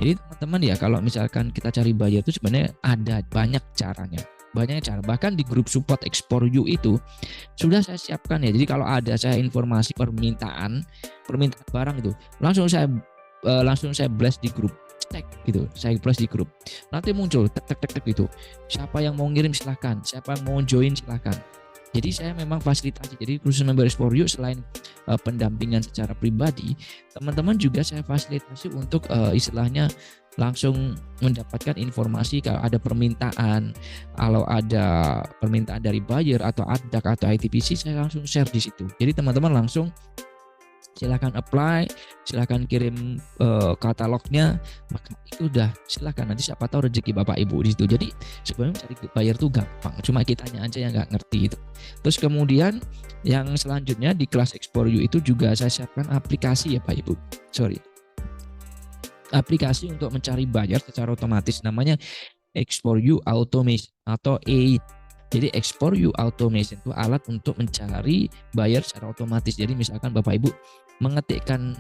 Jadi teman-teman ya, kalau misalkan kita cari buyer itu sebenarnya ada banyak caranya. Banyak cara, bahkan di grup support Explore You itu sudah saya siapkan ya. Jadi kalau ada saya informasi permintaan barang itu, langsung saya blast di grup, cek gitu, saya blast di grup. Nanti muncul tek gitu. Siapa yang mau ngirim silahkan, siapa yang mau join silahkan. Jadi saya memang fasilitasi. Jadi khusus member Explore You selain pendampingan secara pribadi, teman-teman juga saya fasilitasi untuk istilahnya langsung mendapatkan informasi kalau ada permintaan, kalau ada permintaan dari buyer atau ADAK atau ITPC, saya langsung share di situ. Jadi teman-teman langsung silahkan apply, silahkan kirim katalognya, maka itu udah silahkan, nanti siapa tahu rezeki Bapak Ibu di situ. Jadi sebenarnya cari buyer tuh gampang, cuma kitanya aja yang nggak ngerti itu. Terus kemudian yang selanjutnya di kelas Explore You itu juga saya siapkan aplikasi ya Pak Ibu, aplikasi untuk mencari buyer secara otomatis, namanya Explore You Automation atau AID. Jadi Explore You Automation itu alat untuk mencari buyer secara otomatis. Jadi misalkan Bapak Ibu mengetikkan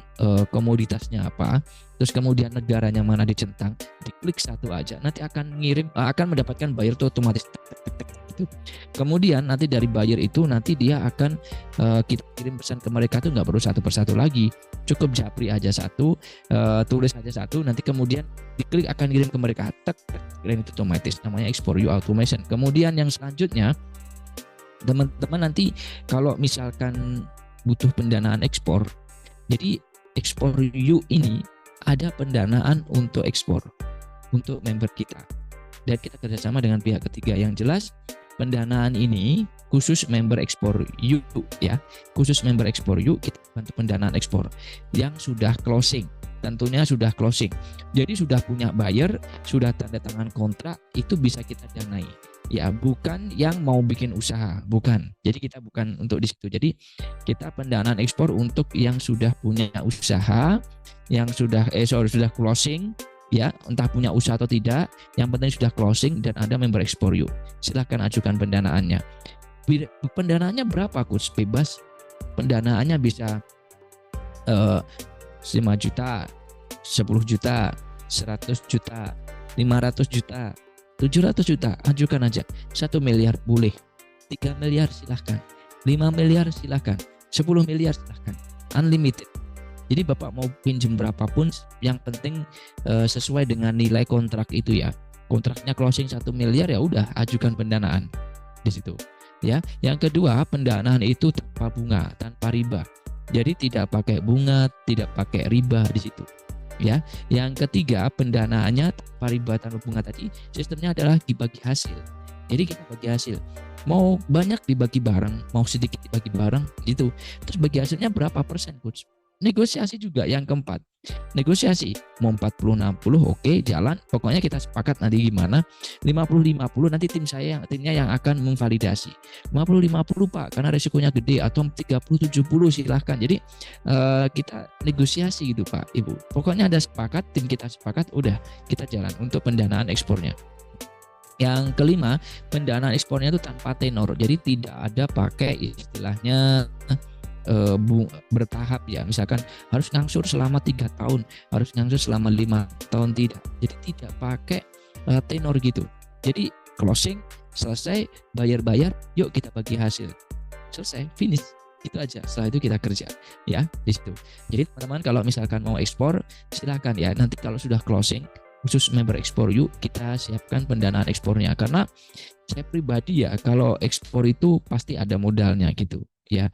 komoditasnya apa, terus kemudian negaranya mana dicentang, diklik satu aja, nanti akan mendapatkan buyer itu otomatis. Gitu. Kemudian nanti dari buyer itu nanti dia akan kita kirim pesan ke mereka tuh nggak perlu satu persatu lagi, cukup japri aja satu, tulis aja satu, nanti kemudian diklik akan kirim ke mereka, kirim itu otomatis, namanya Explore You Automation. Kemudian yang selanjutnya teman-teman nanti kalau misalkan butuh pendanaan ekspor, jadi Explore You ini ada pendanaan untuk ekspor untuk member kita, dan kita kerjasama dengan pihak ketiga. Yang jelas pendanaan ini khusus member Explore You ya, khusus member Explore You kita bantu pendanaan ekspor yang sudah closing, tentunya sudah closing. Jadi sudah punya buyer, sudah tanda tangan kontrak, itu bisa kita danai. Ya, bukan yang mau bikin usaha, bukan. Jadi kita bukan untuk di situ. Jadi kita pendanaan ekspor untuk yang sudah punya usaha, yang sudah closing, ya, entah punya usaha atau tidak, yang penting sudah closing dan ada member Explore You. Silahkan ajukan pendanaannya. Pendanaannya berapa, Coach? Bebas. Pendanaannya bisa 5 juta, 10 juta, 100 juta, 500 juta, 700 juta, ajukan aja. 1 miliar boleh, 3 miliar silahkan, 5 miliar silahkan, 10 miliar silahkan, unlimited. Jadi Bapak mau pinjam berapapun, yang penting sesuai dengan nilai kontrak itu ya. Kontraknya closing 1 miliar, ya udah ajukan pendanaan di situ. Ya, yang kedua pendanaan itu tanpa bunga, tanpa riba. Jadi tidak pakai bunga, tidak pakai riba di situ. Ya, yang ketiga pendanaannya tanpa riba, tanpa bunga tadi, sistemnya adalah dibagi hasil. Jadi kita bagi hasil, mau banyak dibagi bareng, mau sedikit dibagi bareng gitu. Terus bagi hasilnya berapa persen, Coach? Negosiasi juga yang keempat, negosiasi mau 40-60 oke, jalan, pokoknya kita sepakat nanti gimana. 50-50 nanti timnya yang akan memvalidasi. 50-50 Pak, karena resikonya gede, atau 30-70 silahkan. Jadi kita negosiasi gitu Pak Ibu, pokoknya ada sepakat, tim kita sepakat, udah kita jalan untuk pendanaan ekspornya. Yang kelima, pendanaan ekspornya itu tanpa tenor, jadi tidak ada pakai istilahnya bertahap ya, misalkan harus ngangsur selama 3 tahun, harus ngangsur selama 5 tahun, tidak. Jadi tidak pakai tenor gitu. Jadi closing, selesai, bayar, yuk kita bagi hasil, selesai, finish, itu aja. Setelah itu kita kerja ya di situ. Jadi teman-teman kalau misalkan mau ekspor silahkan ya, nanti kalau sudah closing khusus member Explore You kita siapkan pendanaan ekspornya, karena saya pribadi ya kalau ekspor itu pasti ada modalnya gitu ya.